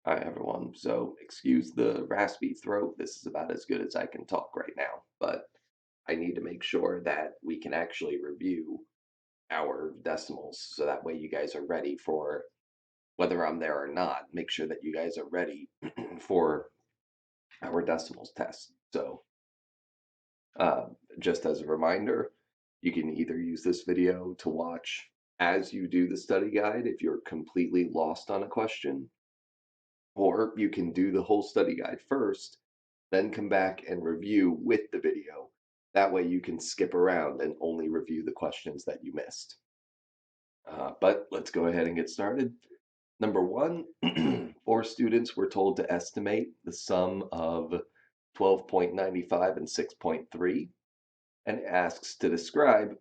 Hi, everyone. So, excuse the raspy throat. This is about as good as I can talk right now, but I need to make sure that we can actually review our decimals so that way you guys are ready for whether I'm there or not. Make sure that you guys are ready for our decimals test. So, uh, just as a reminder, you can either use this video to watch as you do the study guide if you're completely lost on a question, or you can do the whole study guide first, then come back and review with the video. That way you can skip around and only review the questions that you missed. But let's go ahead and get started. Number one, four students were told to estimate the sum of 12.95 and 6.3 and asks to describe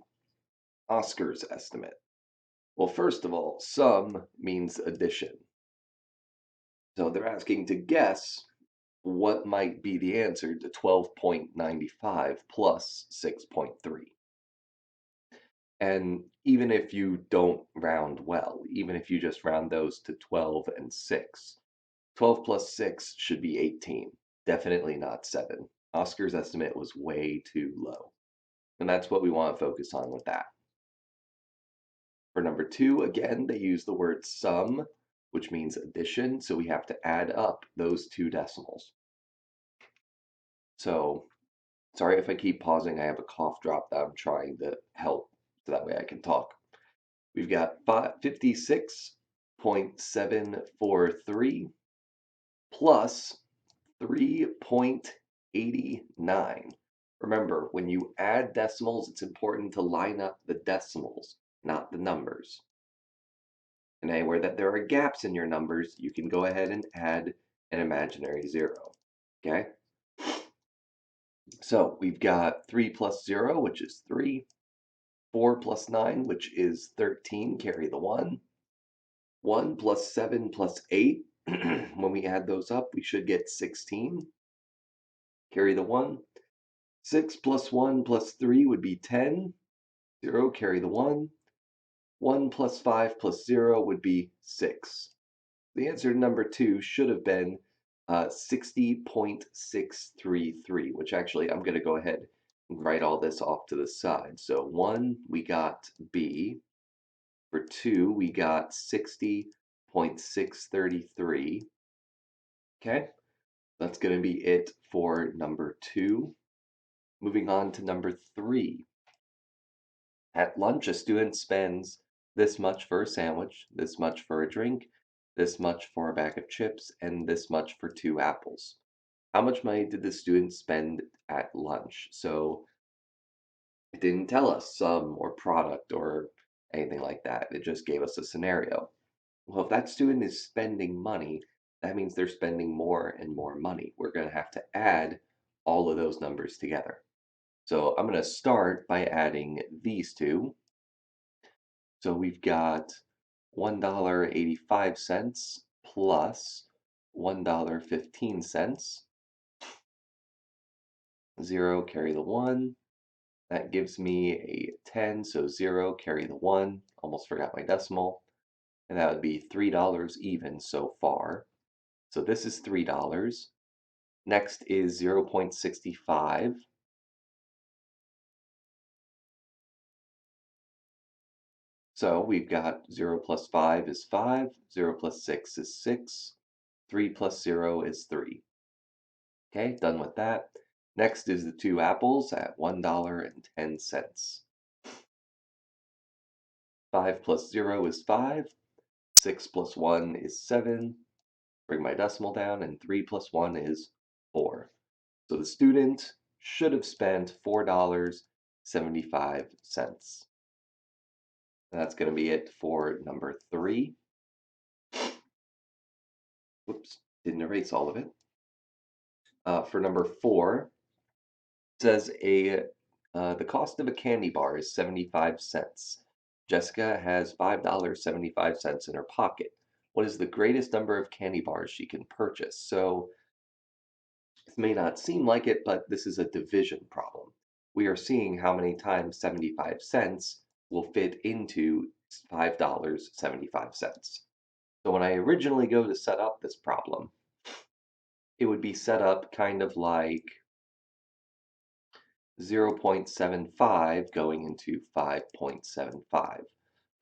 Oscar's estimate. Well, first of all, sum means addition. So they're asking to guess what might be the answer to 12.95 plus 6.3. And even if you don't round well, even if you just round those to 12 and 6, 12 plus 6 should be 18. Definitely not 7. Oscar's estimate was way too low. And that's what we want to focus on with that. For number two, again, they use the word sum, which means addition. So we have to add up those two decimals. So sorry if I keep pausing. I have a cough drop that I'm trying to help so that way I can talk. We've got 56.743 plus 3.89. Remember, when you add decimals, it's important to line up the decimals, not the numbers. And anywhere that there are gaps in your numbers, you can go ahead and add an imaginary zero. Okay? So we've got 3 plus 0, which is 3. 4 plus 9, which is 13, carry the 1. 1 plus 7 plus 8, when we add those up, we should get 16, carry the 1. 6 plus 1 plus 3 would be 10, 0, carry the 1. 1 plus 5 plus 0 would be 6. The answer to number 2 should have been 60.633, which actually I'm going to go ahead and write all this off to the side. So 1, we got B. For 2, we got 60.633. Okay, that's going to be it for number 2. Moving on to number 3. At lunch, a student spends this much for a sandwich, this much for a drink, this much for a bag of chips, and this much for 2 apples. How much money did the student spend at lunch? So it didn't tell us sum or product or anything like that. It just gave us a scenario. Well, if that student is spending money, that means they're spending more and more money. We're going to have to add all of those numbers together. So I'm going to start by adding these two. So we've got $1.85 plus $1.15. 0, carry the 1. That gives me a 10, so 0, carry the 1. Almost forgot my decimal. And that would be $3 even so far. So this is $3. Next is 0.65. So we've got 0 plus 5 is 5, 0 plus 6 is 6, 3 plus 0 is 3. Okay, done with that. Next is the 2 apples at $1.10. 5 plus 0 is 5, 6 plus 1 is 7, bring my decimal down, and 3 plus 1 is 4. So the student should have spent $4.75. That's going to be it for number 3. Whoops, didn't erase all of it. For number 4, it says the cost of a candy bar is 75 cents. Jessica has $5.75 in her pocket. What is the greatest number of candy bars she can purchase? So it may not seem like it, but this is a division problem. We are seeing how many times 75 cents will fit into $5.75. So when I originally go to set up this problem, it would be set up kind of like 0.75 going into 5.75.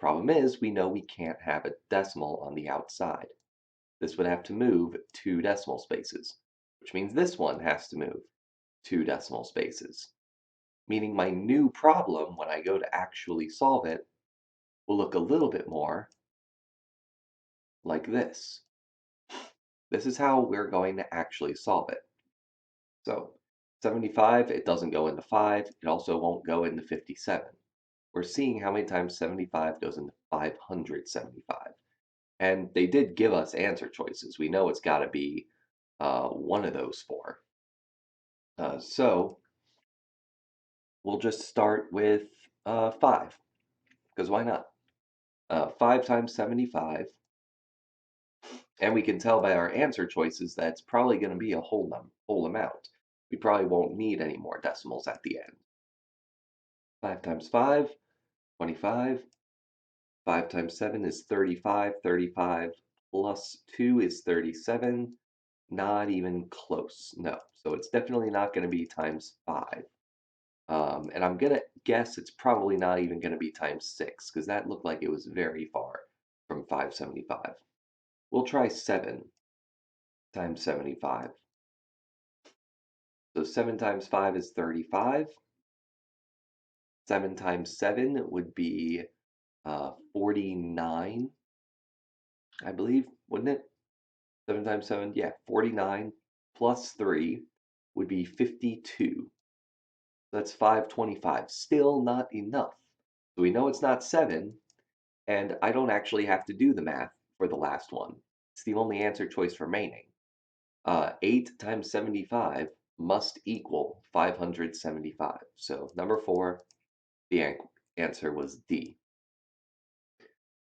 Problem is, we know we can't have a decimal on the outside. This would have to move 2 decimal spaces, which means this one has to move 2 decimal spaces, meaning my new problem, when I go to actually solve it, will look a little bit more like this. This is how we're going to actually solve it. So 75, it doesn't go into 5. It also won't go into 57. We're seeing how many times 75 goes into 575. And they did give us answer choices. We know it's got to be one of those four. So we'll just start with 5, because why not? 5 times 75, and we can tell by our answer choices that it's probably going to be a whole amount. We probably won't need any more decimals at the end. 5 times 5, 25. 5 times 7 is 35. 35 plus 2 is 37. Not even close. No. So it's definitely not going to be times 5. And I'm going to guess it's probably not even going to be times 6, because that looked like it was very far from 575. We'll try 7 times 75. So 7 times 5 is 35. 7 times 7 would be 49, I believe, wouldn't it? 7 times 7, yeah, 49 plus 3 would be 52. That's 525. Still not enough. So we know it's not 7, and I don't actually have to do the math for the last one. It's the only answer choice remaining. 8 times 75 must equal 575. So number 4, the answer was D.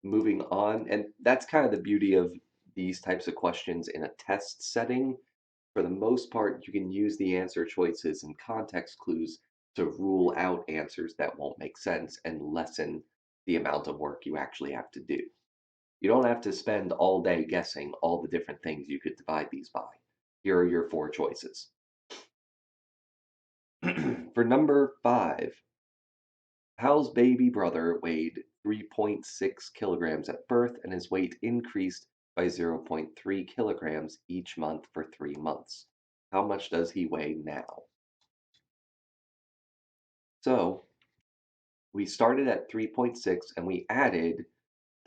Moving on, and that's kind of the beauty of these types of questions in a test setting. For the most part, you can use the answer choices and context clues to rule out answers that won't make sense and lessen the amount of work you actually have to do. You don't have to spend all day guessing all the different things you could divide these by. Here are your 4 choices. For number 5, Hal's baby brother weighed 3.6 kilograms at birth, and his weight increased by 0.3 kilograms each month for 3 months. How much does he weigh now? So we started at 3.6 and we added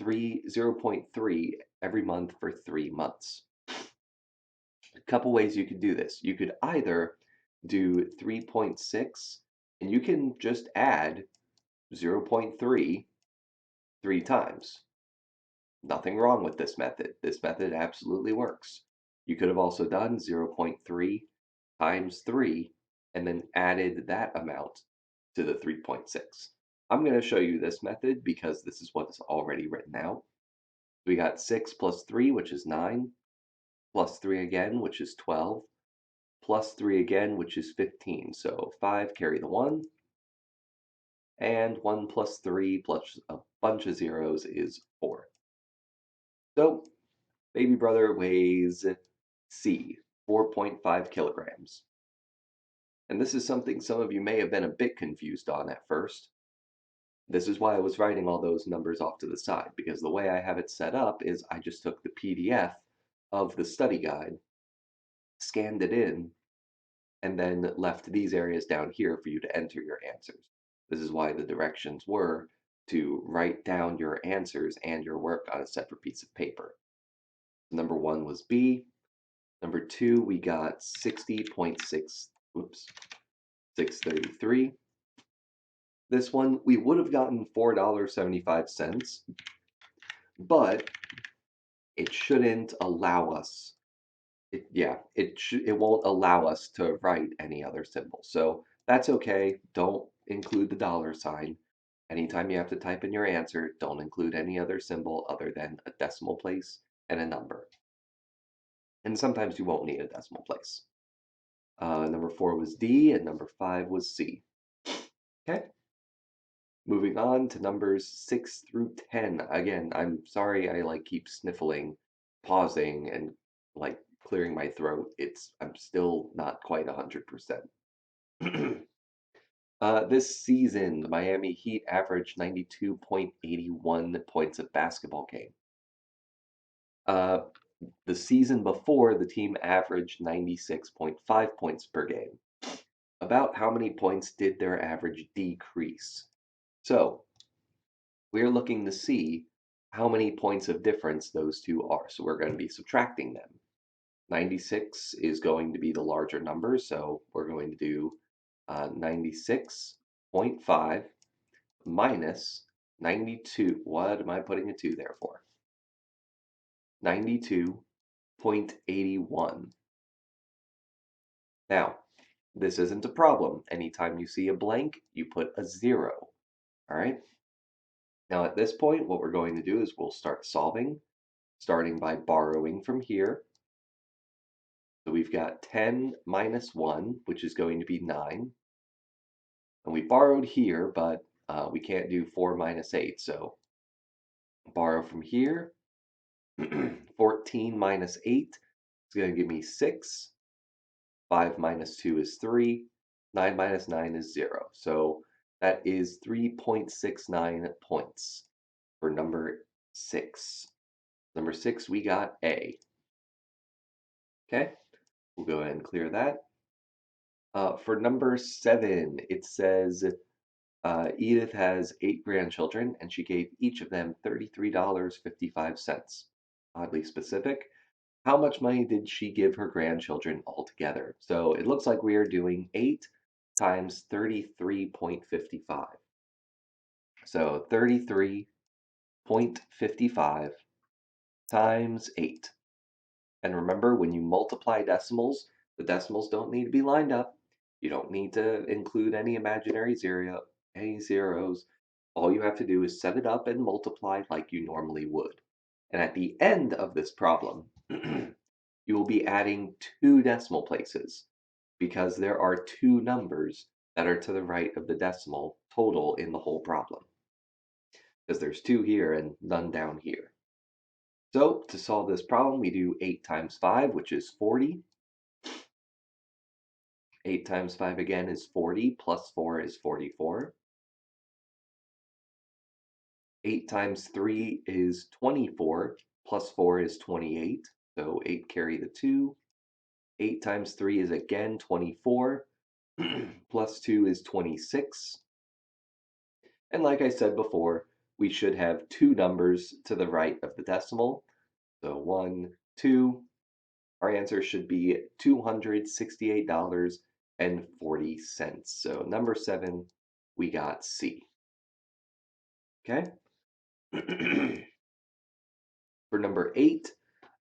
0.3 every month for 3 months. A couple ways you could do this. You could either do 3.6 and you can just add 0.3 3 times. Nothing wrong with this method. This method absolutely works. You could have also done 0.3 times 3 and then added that amount to the 3.6. I'm going to show you this method because this is what is already written out. We got 6 plus 3, which is 9, plus 3 again, which is 12, plus 3 again, which is 15. So 5, carry the 1, and 1 plus 3 plus a bunch of zeros is 4. So baby brother weighs C, 4.5 kilograms. And this is something some of you may have been a bit confused on at first. This is why I was writing all those numbers off to the side, because the way I have it set up is I just took the PDF of the study guide, scanned it in, and then left these areas down here for you to enter your answers. This is why the directions were to write down your answers and your work on a separate piece of paper. Number 1 was B. Number 2, we got 60.6, whoops, 633. This one, we would have gotten $4.75, but it shouldn't allow us, it won't allow us to write any other symbol. So that's okay. Don't include the dollar sign. Anytime you have to type in your answer, don't include any other symbol other than a decimal place and a number. And sometimes you won't need a decimal place. Number 4 was D, and number 5 was C. Okay? Moving on to numbers 6 through 10. Again, I'm sorry I like keep sniffling, pausing, and like clearing my throat. I'm still not quite 100%. This season, the Miami Heat averaged 92.81 points a basketball game. Uh, the season before, the team averaged 96.5 points per game. About how many points did their average decrease? So, we're looking to see how many points of difference those two are. So, we're going to be subtracting them. 96 is going to be the larger number, so we're going to do 96.5 minus 92. What am I putting a 2 there for? 92.81. Now, this isn't a problem. Anytime you see a blank, you put a 0. All right? Now, at this point, what we're going to do is we'll start solving, starting by borrowing from here. So we've got 10 minus 1, which is going to be 9. And we borrowed here, but we can't do 4 minus 8. So borrow from here. 14 minus 8 is going to give me 6. 5 minus 2 is 3. 9 minus 9 is 0. So that is 3.69 points for number 6. Number 6, we got A. Okay, we'll go ahead and clear that. For number 7, it says Edith has 8 grandchildren and she gave each of them $33.55. Oddly specific. How much money did she give her grandchildren altogether? So it looks like we are doing 8 times 33.55. So 33.55 times 8. And remember, when you multiply decimals, the decimals don't need to be lined up. You don't need to include any imaginary any zeros. All you have to do is set it up and multiply like you normally would. And at the end of this problem, you will be adding 2 decimal places because there are 2 numbers that are to the right of the decimal total in the whole problem. Because there's 2 here and none down here. So to solve this problem, we do 8 times 5, which is 40. 8 times 5 again is 40, plus 4 is 44. 8 times 3 is 24, plus 4 is 28. So 8 carry the 2. 8 times 3 is again 24, plus 2 is 26. And like I said before, we should have 2 numbers to the right of the decimal. So 1, 2. Our answer should be $268.40. So number 7, we got C. Okay. For number 8,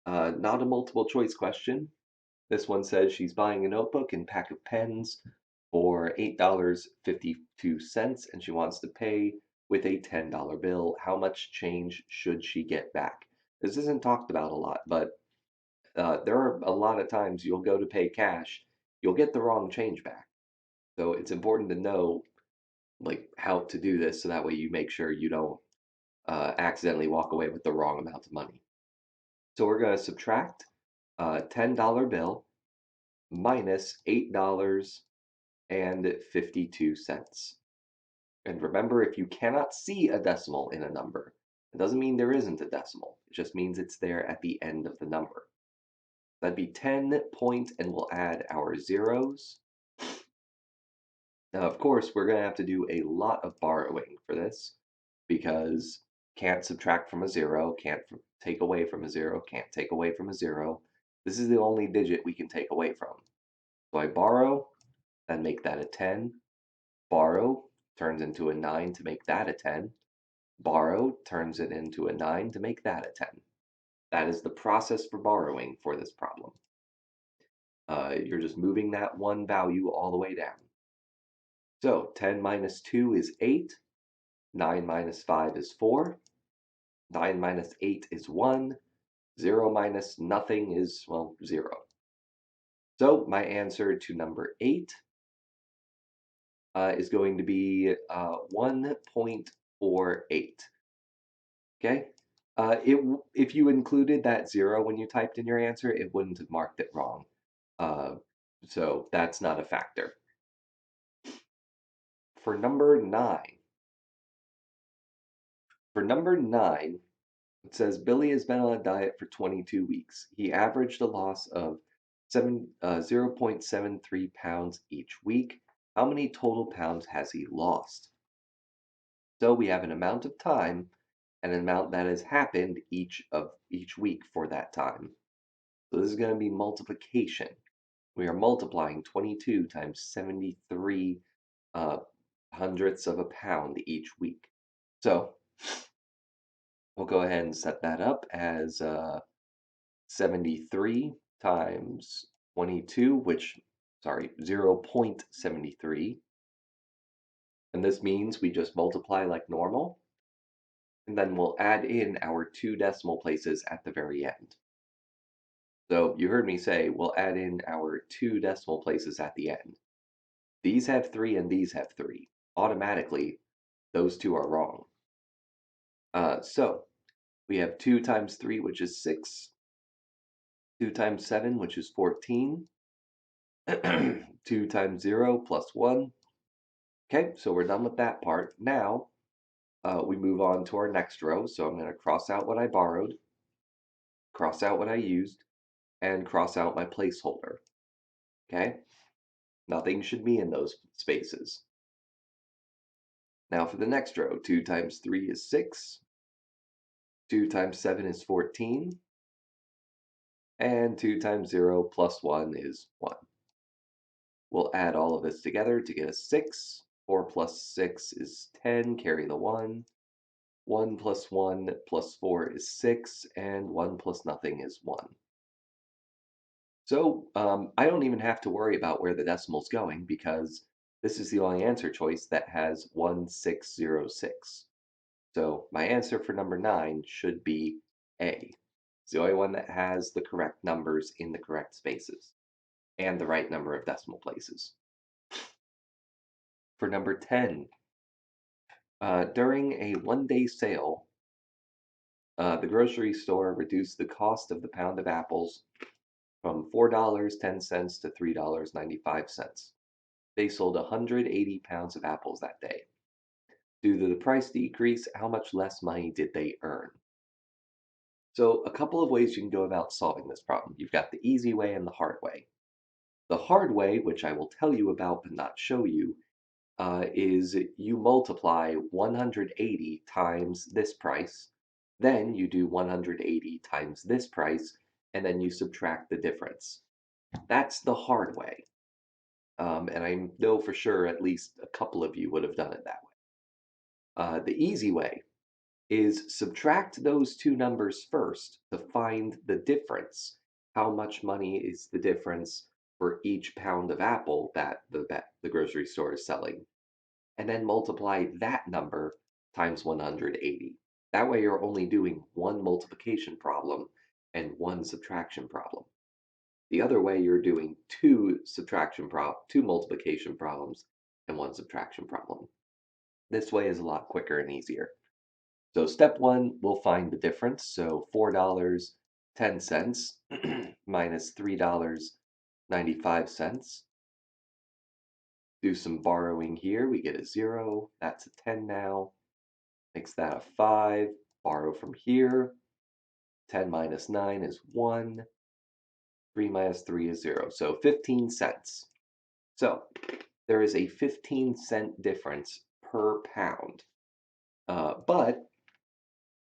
not a multiple choice question. This one says she's buying a notebook and pack of pens for $8.52 and she wants to pay with a $10 bill. How much change should she get back? This isn't talked about a lot, but there are a lot of times you'll go to pay cash, you'll get the wrong change back. So it's important to know like how to do this so that way you make sure you don't accidentally walk away with the wrong amount of money. So we're going to subtract a $10 bill minus $8.52. And remember, if you cannot see a decimal in a number, it doesn't mean there isn't a decimal. It just means it's there at the end of the number. That'd be 10 point, and we'll add our zeros. Now, of course, we're going to have to do a lot of borrowing for this because can't subtract from a 0, can't take away from a 0, can't take away from a 0. This is the only digit we can take away from. So I borrow and make that a 10. Borrow turns into a 9 to make that a 10. Borrow turns it into a 9 to make that a 10. That is the process for borrowing for this problem. You're just moving that one value all the way down. So 10 minus 2 is 8. 9 minus 5 is 4. 9 minus 8 is 1. 0 minus nothing is, well, 0. So my answer to number 8 is going to be 1.48. Okay. If you included that zero when you typed in your answer, it wouldn't have marked it wrong. Uh, so that's not a factor. For number nine, for number nine, it says Billy has been on a diet for 22 weeks. He averaged a loss of 0.73 pounds each week. How many total pounds has he lost? So we have an amount of time and an amount that has happened each week for that time. So this is going to be multiplication. We are multiplying 22 times 73 uh, hundredths of a pound each week. So we'll go ahead and set that up as 73 times 22, sorry, 0.73. And this means we just multiply like normal. And then we'll add in our two decimal places at the very end. So you heard me say we'll add in our two decimal places at the end. These have 3 and these have 3. Automatically, those two are wrong. So we have 2 times 3, which is 6. 2 times 7, which is 14. 2 times 0 plus 1. Okay, so we're done with that part. Now we move on to our next row. So I'm going to cross out what I borrowed, cross out what I used, and cross out my placeholder. Okay, nothing should be in those spaces. Now for the next row, 2 times 3 is 6, 2 times 7 is 14, and 2 times 0 plus 1 is 1. We'll add all of this together to get a 6. 4 plus 6 is 10, carry the 1. 1 plus 1 plus 4 is 6, and 1 plus nothing is 1. So I don't even have to worry about where the decimal's going because this is the only answer choice that has 1606. So my answer for number 9 should be A. It's the only one that has the correct numbers in the correct spaces and the right number of decimal places. For number 10, during a one-day sale, the grocery store reduced the cost of the pound of apples from $4.10 to $3.95. They sold 180 pounds of apples that day. Due to the price decrease, how much less money did they earn? So, a couple of ways you can go about solving this problem. You've got the easy way and the hard way. The hard way, which I will tell you about but not show you, is you multiply 180 times this price, then you do 180 times this price, and then you subtract the difference. That's the hard way. And I know for sure at least a couple of you would have done it that way. The easy way is subtract those two numbers first to find the difference. How much money is the difference for each pound of apple that the grocery store is selling? And then multiply that number times 180. That way you're only doing one multiplication problem and one subtraction problem. The other way you're doing two multiplication problems and one subtraction problem. This way is a lot quicker and easier. So step one, we'll find the difference. So $4.10 minus $3.95. Do some borrowing here. We get a 0. That's a 10 now. Makes that a 5. Borrow from here. 10 minus 9 is 1. 3 minus 3 is 0. So 15 cents. So there is a 15-cent difference per pound. But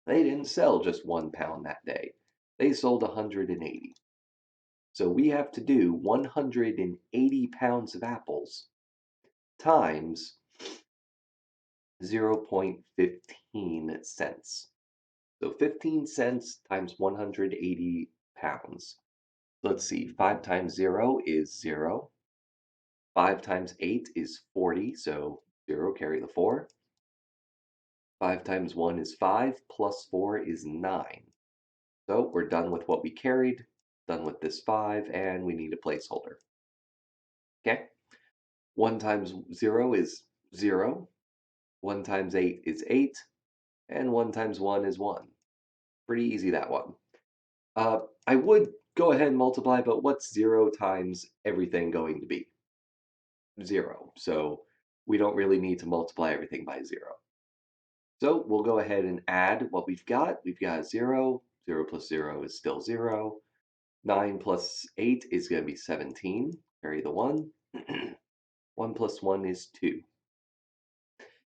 they didn't sell just 1 pound that day. They sold 180. So we have to do 180 pounds of apples times 0.15 cents. So 15 cents times 180 pounds. Let's see, 5 times 0 is 0. 5 times 8 is 40, so 0, carry the 4. 5 times 1 is 5, plus 4 is 9. So we're done with what we carried, done with this 5, and we need a placeholder. Okay? 1 times 0 is 0, 1 times 8 is 8, and 1 times 1 is 1. Pretty easy, that one. I would go ahead and multiply, but what's 0 times everything going to be? 0. So we don't really need to multiply everything by 0. So we'll go ahead and add what we've got. We've got 0. 0 plus 0 is still 0. 9 plus 8 is going to be 17. Carry the 1. 1 plus 1 is 2.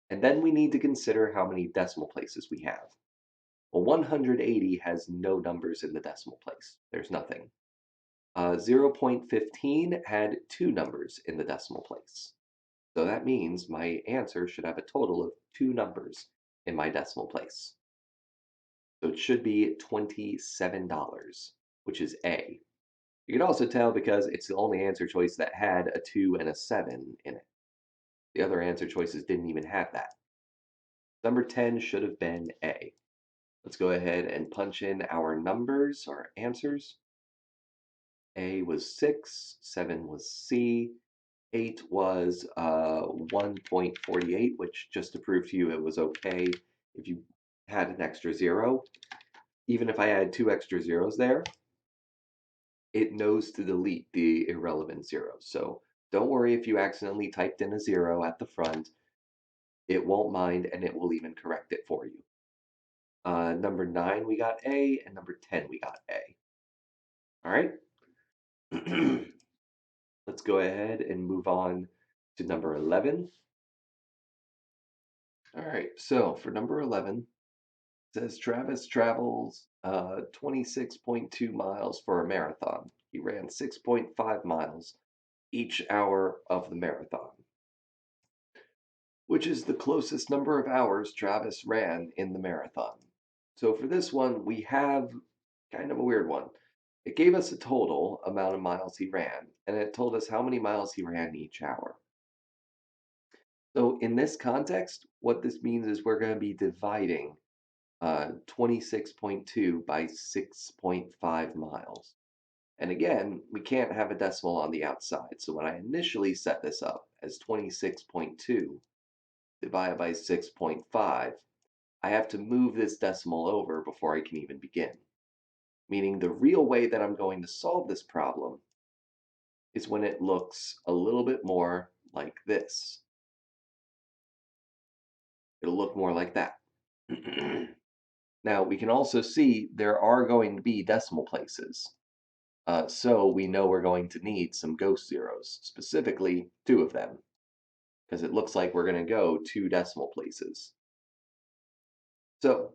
And then we need to consider how many decimal places we have. Well, 180 has no numbers in the decimal place. There's nothing. 0.15 had two numbers in the decimal place. So that means my answer should have a total of two numbers in my decimal place. So it should be $27, which is A. You can also tell because it's the only answer choice that had a 2 and a 7 in it. The other answer choices didn't even have that. Number 10 should have been A. Let's go ahead and punch in our numbers, our answers. A was 6, 7 was C, 8 was 1.48, which just to prove to you it was okay if you had an extra zero. Even if I had two extra zeros there, it knows to delete the irrelevant zeros. So don't worry if you accidentally typed in a zero at the front. It won't mind, and it will even correct it for you. Number 9, we got A, and number 10, we got A. All right. Let's go ahead and move on to number 11. All right, so for number 11, it says Travis travels 26.2 miles for a marathon. He ran 6.5 miles each hour of the marathon, which is the closest number of hours Travis ran in the marathon. So for this one, we have kind of a weird one. It gave us a total amount of miles he ran, and it told us how many miles he ran each hour. So in this context, what this means is we're going to be dividing 26.2 by 6.5 miles. And again, we can't have a decimal on the outside. So when I initially set this up as 26.2 divided by 6.5, I have to move this decimal over before I can even begin. Meaning the real way that I'm going to solve this problem is when it looks a little bit more like this. It'll look more like that. Now, we can also see there are going to be decimal places. So we know we're going to need some ghost zeros, specifically two of them, because it looks like we're going to go two decimal places. So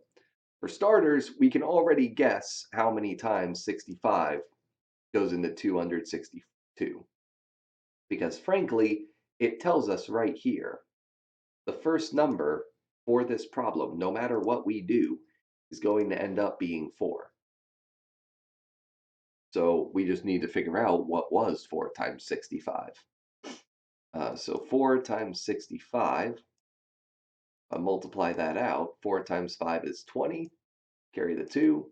for starters, we can already guess how many times 65 goes into 262, because frankly, it tells us right here. The first number for this problem, no matter what we do, is going to end up being 4. So we just need to figure out what was 4 times 65. So 4 times 65, multiply that out. 4 times 5 is 20, carry the 2.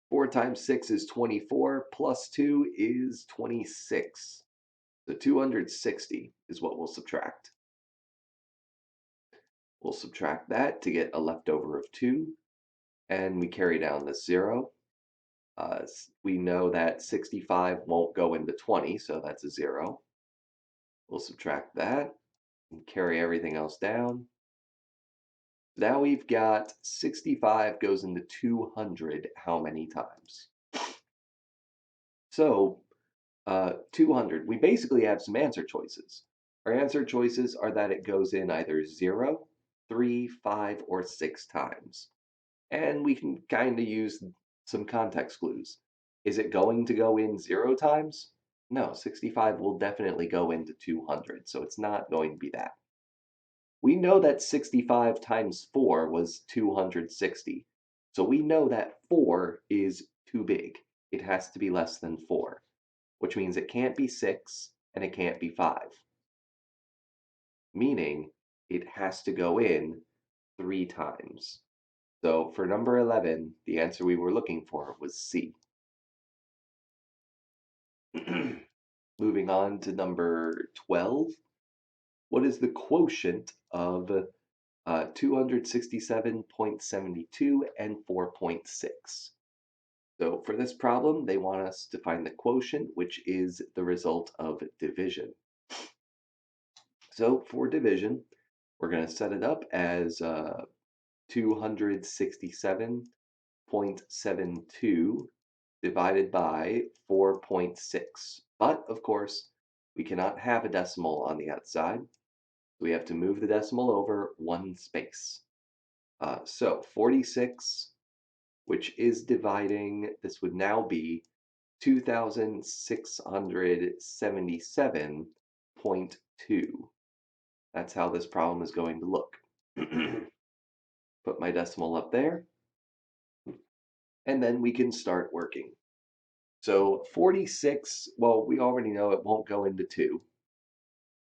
4 times 6 is 24, plus 2 is 26. So 260 is what we'll subtract. We'll subtract that to get a leftover of 2, and we carry down the 0. We know that 65 won't go into 20, so that's a 0. We'll subtract that and carry everything else down. Now we've got 65 goes into 200 how many times? So 200, we basically have some answer choices. Our answer choices are that it goes in either 0, 3, 5, or 6 times. And we can kind of use some context clues. Is it going to go in 0 times? No, 65 will definitely go into 200, so it's not going to be that. We know that 65 times 4 was 260. So we know that 4 is too big. It has to be less than 4, which means it can't be 6 and it can't be 5. Meaning it has to go in 3 times. So for number 11, the answer we were looking for was C. Moving on to number 12. what is the quotient of 267.72 and 4.6? So for this problem, they want us to find the quotient, which is the result of division. So for division, we're going to set it up as 267.72 divided by 4.6. But of course, we cannot have a decimal on the outside. We have to move the decimal over one space. So 46, which is dividing, this would now be 2,677.2. That's how this problem is going to look. Put my decimal up there, and then we can start working. So 46, well, we already know it won't go into 2.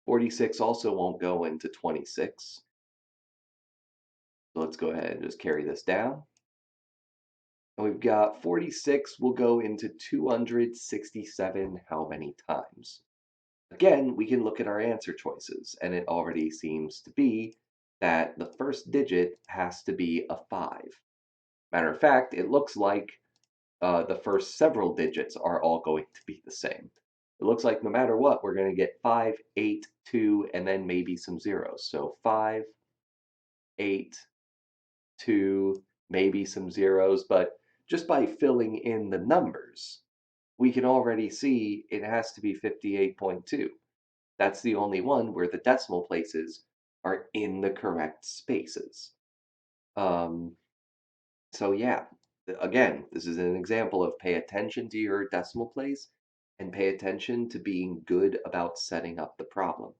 46 also won't go into 26. So let's go ahead and just carry this down. And we've got 46 will go into 267 how many times? Again, we can look at our answer choices, and it already seems to be that the first digit has to be a 5. Matter of fact, it looks like the first several digits are all going to be the same. It looks like no matter what, we're going to get 5, 8, 2, and then maybe some zeros. So 5, 8, 2, maybe some zeros, but just by filling in the numbers, we can already see it has to be 58.2. That's the only one where the decimal places are in the correct spaces. Um, so yeah, again, this is an example of pay attention to your decimal place and pay attention to being good about setting up the problem.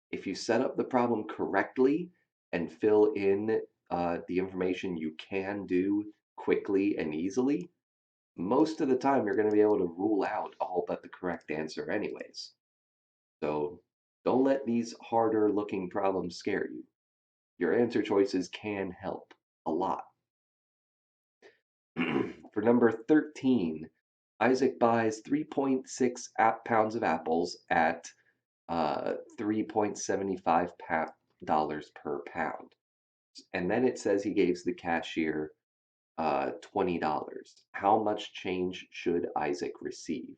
If you set up the problem correctly and fill in the information you can do quickly and easily, most of the time you're going to be able to rule out all but the correct answer anyways. So don't let these harder looking problems scare you. Your answer choices can help a lot. For number 13, Isaac buys 3.6 pounds of apples at 3.75 dollars per pound. And then it says he gives the cashier $20. How much change should Isaac receive?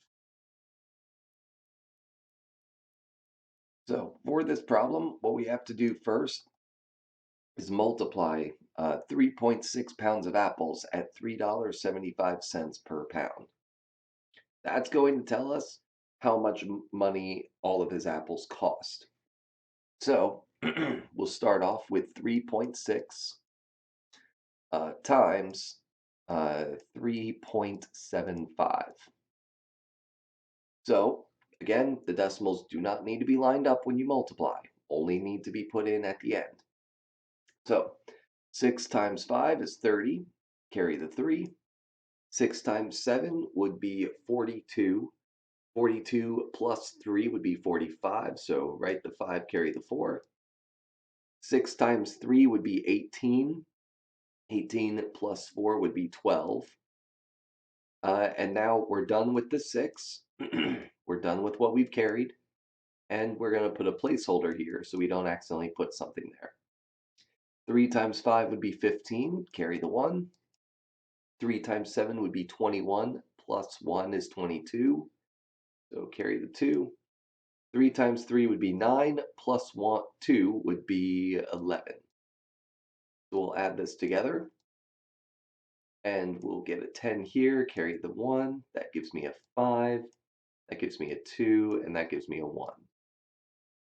So for this problem, what we have to do first is multiply 3.6 pounds of apples at $3.75 per pound. That's going to tell us how much money all of his apples cost. So we'll start off with 3.6 times 3.75. So again, the decimals do not need to be lined up when you multiply, only need to be put in at the end. So 6 times 5 is 30, carry the 3. 6 times 7 would be 42. 42 plus 3 would be 45, so write the 5, carry the 4. 6 times 3 would be 18. 18 plus 4 would be 12. And now we're done with the 6. We're done with what we've carried. And we're going to put a placeholder here so we don't accidentally put something there. 3 times 5 would be 15, carry the 1. 3 times 7 would be 21, plus 1 is 22, so carry the 2. 3 times 3 would be 9, plus 1, 2 would be 11. So we'll add this together, and we'll get a 10 here, carry the 1, that gives me a 5, that gives me a 2, and that gives me a 1.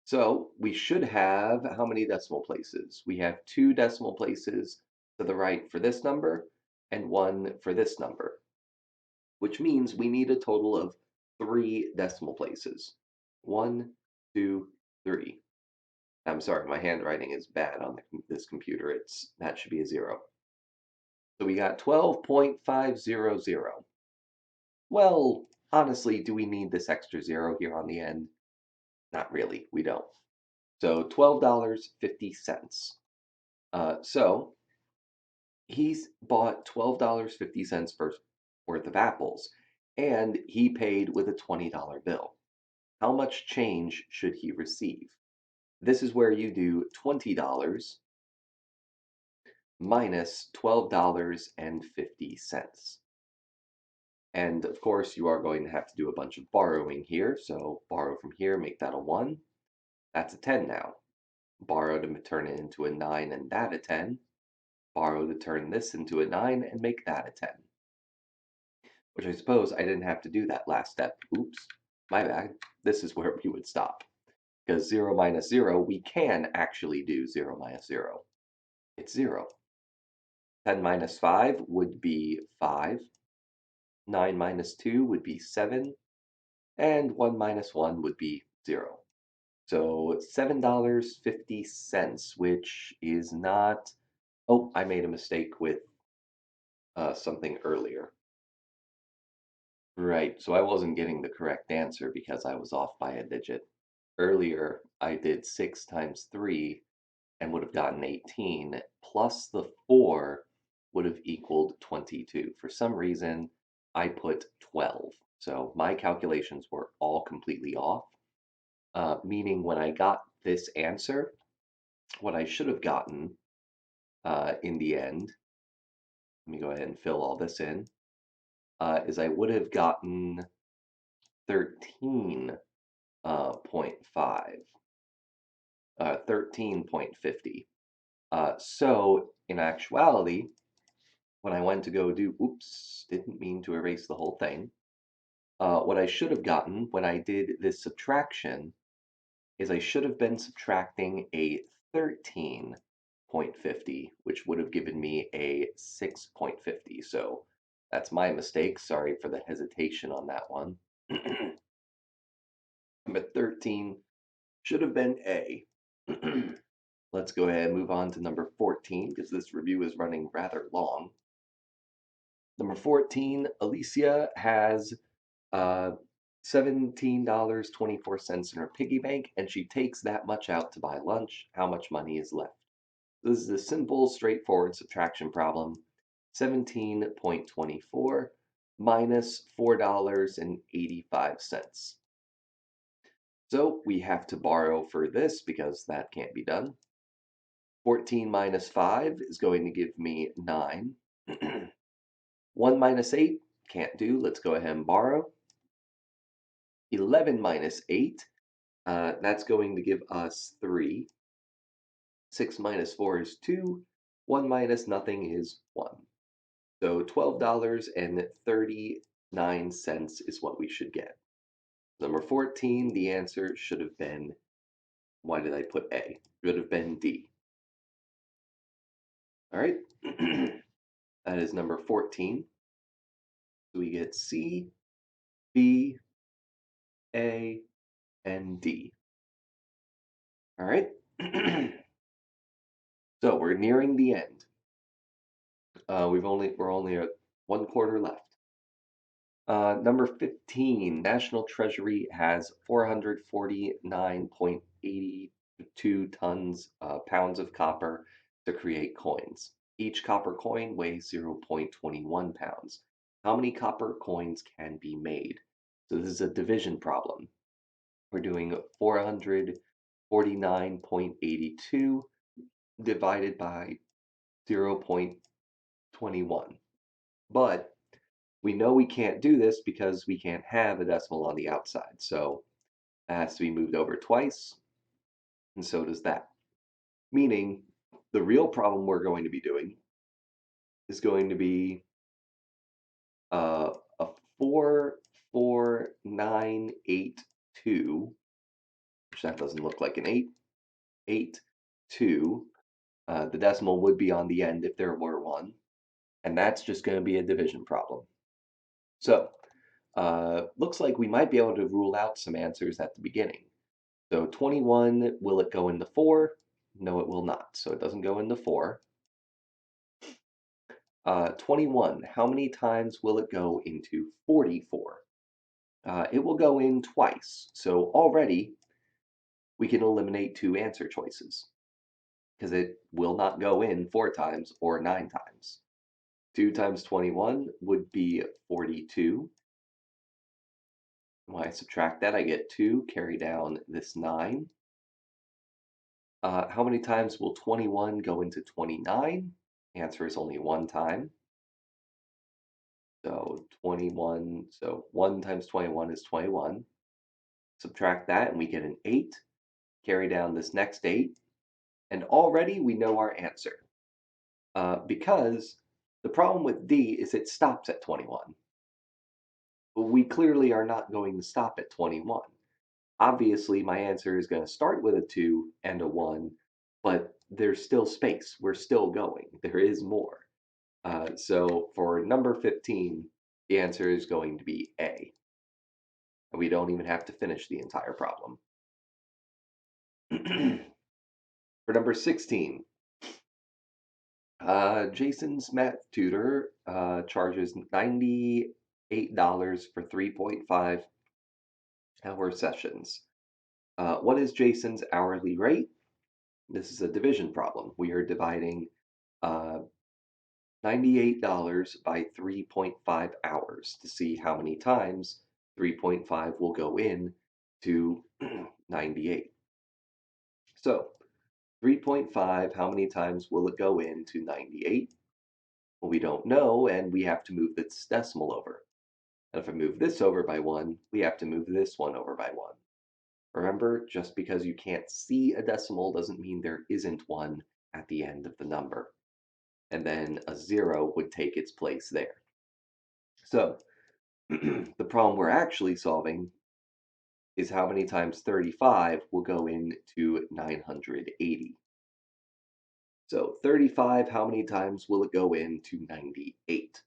So we should have how many decimal places? We have 2 decimal places to the right for this number, and 1 for this number, which means we need a total of 3 decimal places. 1, 2, 3. I'm sorry, my handwriting is bad on this computer. That should be a 0. So we got 12.500. Well, honestly, do we need this extra 0 here on the end? Not really, we don't. So $12.50. So he's bought $12.50 worth of apples, and he paid with a $20 bill. How much change should he receive? This is where you do $20 minus $12.50. And of course, you are going to have to do a bunch of borrowing here. So borrow from here, make that a 1. That's a 10 now. Borrow to turn it into a 9 and that a 10. Borrow to turn this into a 9 and make that a 10. Which I suppose I didn't have to do that last step. Oops, my bad. This is where we would stop. Because 0 minus 0, we can actually do 0 minus 0. It's 0. 10 minus 5 would be 5. 9 minus 2 would be 7. And 1 minus 1 would be 0. So $7.50, which is not. Oh, I made a mistake with something earlier. Right, so I wasn't getting the correct answer because I was off by a digit. Earlier, I did 6 times 3 and would have gotten 18, plus the 4 would have equaled 22. For some reason, I put 12. So my calculations were all completely off, meaning when I got this answer, what I should have gotten in the end, let me go ahead and fill all this in, is I would have gotten 13.5, 13.50. So in actuality, when I went to go do, oops, didn't mean to erase the whole thing. What I should have gotten when I did this subtraction is I should have been subtracting a 13.50, which would have given me a 6.50. So that's my mistake. Sorry for the hesitation on that one. But 13 should have been A. Let's go ahead and move on to number 14 because this review is running rather long. Number 14, Alicia has $17.24 in her piggy bank, and she takes that much out to buy lunch. How much money is left? This is a simple, straightforward subtraction problem. 17.24 minus $4.85. So we have to borrow for this because that can't be done. 14 minus 5 is going to give me 9. 1 minus 8, can't do. Let's go ahead and borrow. 11 minus 8, that's going to give us 3. 6 minus 4 is 2. 1 minus nothing is 1. So $12.39 is what we should get. Number 14, the answer should have been, why did I put A? Should have been D. All right, that is number 14. So we get C, B, A, and D. All right. So we're nearing the end. We're only at 1/4 left. Number 15, National Treasury has 449.82 tons pounds of copper to create coins. Each copper coin weighs 0.21 pounds. How many copper coins can be made? So this is a division problem. We're doing 449.82 divided by 0.21. But we know we can't do this because we can't have a decimal on the outside. So that has to be moved over twice, and so does that. Meaning the real problem we're going to be doing is going to be a 44982, which that doesn't look like an 8, 8, 2. The decimal would be on the end if there were one, and that's just going to be a division problem. So looks like we might be able to rule out some answers at the beginning. So 21, will it go into 4? No, it will not. So it doesn't go into 4. 21, how many times will it go into 44? It will go in twice. So already we can eliminate 2 answer choices because it will not go in 4 times or 9 times. 2 times 21 would be 42. When I subtract that, I get 2, carry down this 9. How many times will 21 go into 29? Answer is only one time. So 21, so 1 times 21 is 21. Subtract that and we get an 8. Carry down this next 8. And already we know our answer. Because the problem with D is it stops at 21. We clearly are not going to stop at 21. Obviously, my answer is going to start with a 2 and a 1, but there's still space. We're still going. There is more. So for number 15, the answer is going to be A. And we don't even have to finish the entire problem. For number 16, Jason's math tutor charges $98 for 3.5 hour sessions. What is Jason's hourly rate? This is a division problem. We are dividing uh, $98 by 3.5 hours to see how many times 3.5 will go in to 98. So 3.5, how many times will it go into 98? Well, we don't know, and we have to move this decimal over. And if I move this over by 1, we have to move this one over by 1. Remember, just because you can't see a decimal doesn't mean there isn't one at the end of the number. And then a 0 would take its place there. So the problem we're actually solving is how many times 35 will go into 980. So 35, how many times will it go into 98?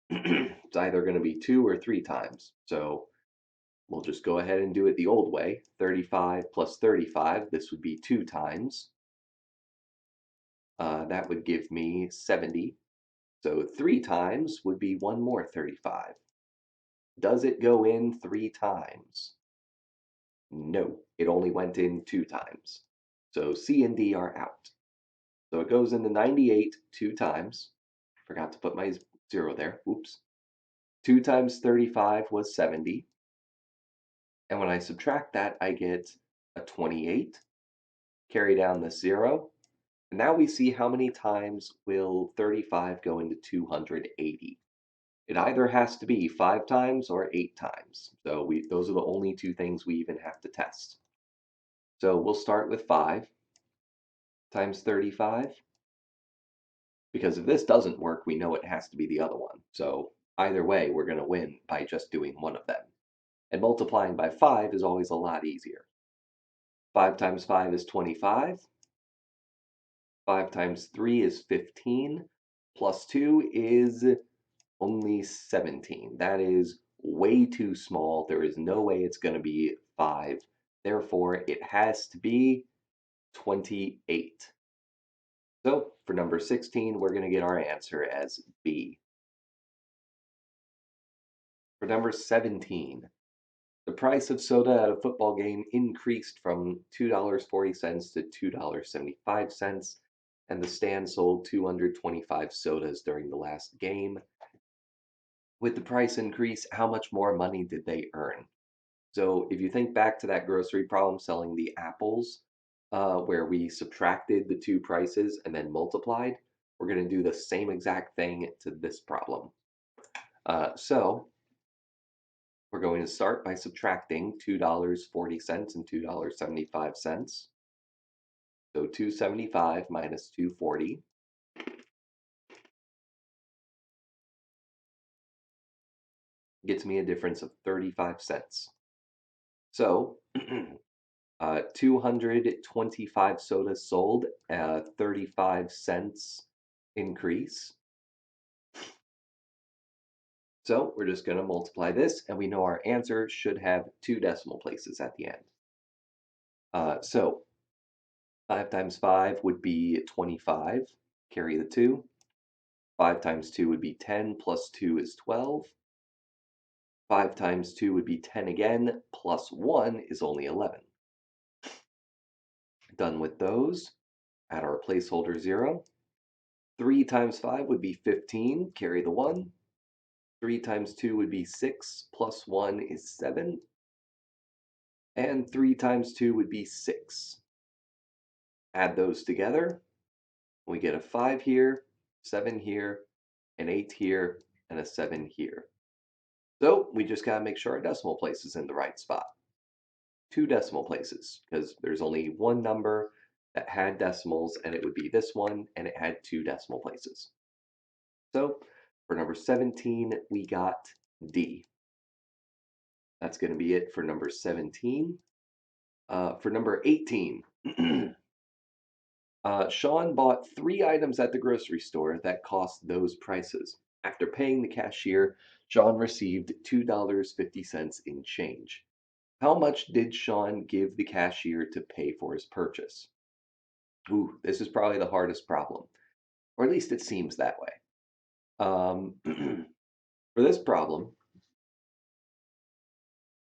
It's either going to be 2 or 3 times. So we'll just go ahead and do it the old way. 35 plus 35, this would be 2 times. That would give me 70. So 3 times would be one more 35. Does it go in 3 times? No, it only went in 2 times. So C and D are out. So it goes into 98 2 times. Forgot to put my 0 there. Oops. 2 times 35 was 70. And when I subtract that, I get a 28. Carry down the 0. And now we see how many times will 35 go into 280. It either has to be 5 times or 8 times. So those are the only two things we even have to test. So we'll start with 5 times 35. Because if this doesn't work, we know it has to be the other one. So either way, we're going to win by just doing one of them. And multiplying by 5 is always a lot easier. 5 times 5 is 25. 5 times 3 is 15. Plus 2 is only 17. That is way too small. There is no way it's going to be 5. Therefore, it has to be 28. So for number 16, we're going to get our answer as B. For number 17, the price of soda at a football game increased from $2.40 to $2.75, and the stand sold 225 sodas during the last game. With the price increase, how much more money did they earn? So if you think back to that grocery problem selling the apples, where we subtracted the two prices and then multiplied, we're going to do the same exact thing to this problem. So we're going to start by subtracting $2.40 and $2.75. So 275 minus 240 gets me a difference of 35 cents. So 225 sodas sold, 35 cents increase. So we're just going to multiply this, and we know our answer should have 2 decimal places at the end. So 5 times 5 would be 25, carry the 2. 5 times 2 would be 10, plus 2 is 12. 5 times 2 would be 10 again, plus 1 is only 11. Done with those, add our placeholder 0. 3 times 5 would be 15, carry the 1. 3 times 2 would be 6, plus 1 is 7. And 3 times 2 would be 6. Add those together, we get a 5 here, 7 here, an 8 here, and a 7 here. So we just got to make sure our decimal place is in the right spot. Two decimal places, because there's only one number that had decimals, and it would be this one, and it had two decimal places. So for number 17, we got D. That's going to be it for number 17. For number 18, Sean bought three items at the grocery store that cost those prices. After paying the cashier, Sean received $2.50 in change. How much did Sean give the cashier to pay for his purchase? Ooh, this is probably the hardest problem, or at least it seems that way. For this problem,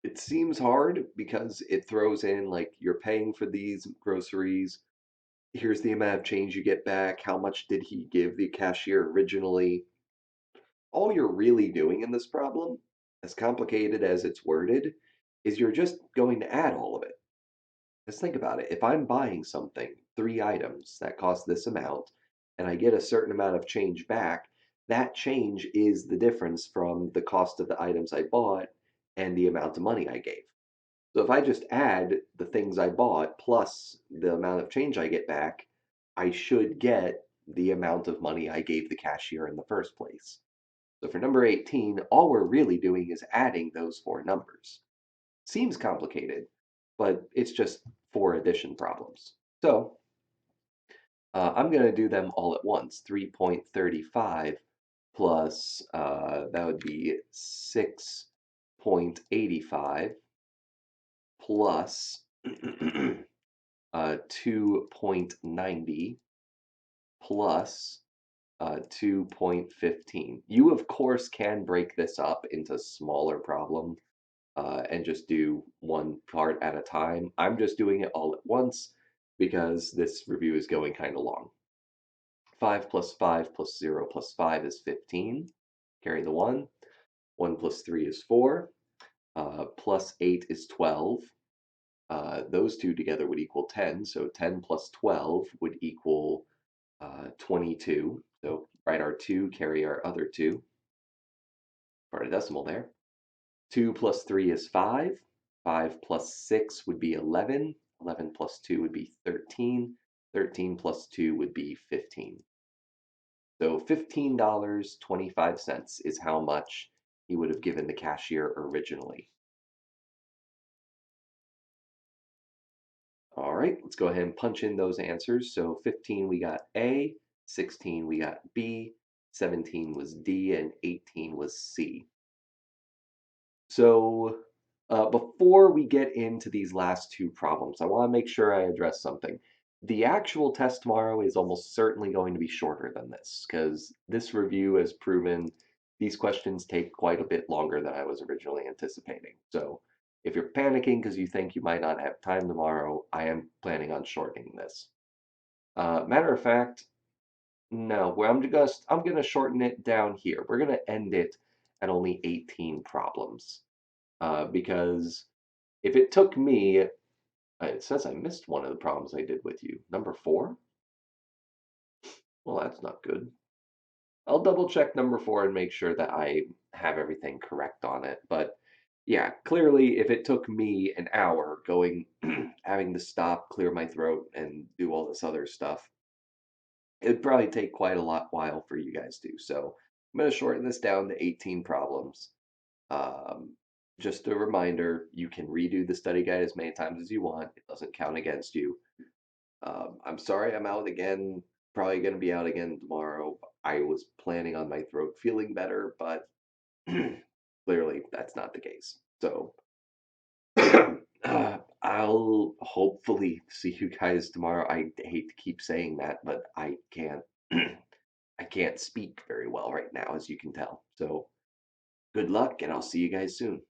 it seems hard because it throws in like you're paying for these groceries. Here's the amount of change you get back. How much did he give the cashier originally? All you're really doing in this problem, as complicated as it's worded, is you're just going to add all of it. Let's think about it. If I'm buying something, three items that cost this amount, and I get a certain amount of change back, that change is the difference from the cost of the items I bought and the amount of money I gave. So if I just add the things I bought plus the amount of change I get back, I should get the amount of money I gave the cashier in the first place. So for number 18, all we're really doing is adding those four numbers. Seems complicated, but it's just four addition problems. So I'm going to do them all at once. 3.35 plus, that would be 6.85 plus 2.90 plus 2.15. You, of course, can break this up into smaller problems and just do one part at a time. I'm just doing it all at once because this review is going kind of long. 5 plus 5 plus 0 plus 5 is 15. Carry the 1. 1 plus 3 is 4. Plus 8 is 12. Those two together would equal 10. So 10 plus 12 would equal 22. So write our 2, carry our other 2. Part a decimal there. 2 plus 3 is 5. 5 plus 6 would be 11. 11 plus 2 would be 13. 13 plus 2 would be 15. So $15.25 is how much he would have given the cashier originally. All right, let's go ahead and punch in those answers. So 15 we got A, 16 we got B, 17 was D, and 18 was C. So before we get into these last two problems, I want to make sure I address something. The actual test tomorrow is almost certainly going to be shorter than this because this review has proven these questions take quite a bit longer than I was originally anticipating. So if you're panicking because you think you might not have time tomorrow, I am planning on shortening this. Matter of fact, no, I'm gonna shorten it down here. We're gonna end it at only 18 problems because if it took me, it says I missed one of the problems I did with you. Number 4? Well, that's not good. I'll double check number 4 and make sure that I have everything correct on it. But yeah, clearly, if it took me an hour going, having to stop, clear my throat, and do all this other stuff, it'd probably take quite a lot while for you guys to. So I'm going to shorten this down to 18 problems. Um, just a reminder, you can redo the study guide as many times as you want. It doesn't count against you. I'm sorry I'm out again. Probably going to be out again tomorrow. I was planning on my throat feeling better, but clearly that's not the case. So I'll hopefully see you guys tomorrow. I hate to keep saying that, but I can't. I can't speak very well right now, as you can tell. So good luck, and I'll see you guys soon.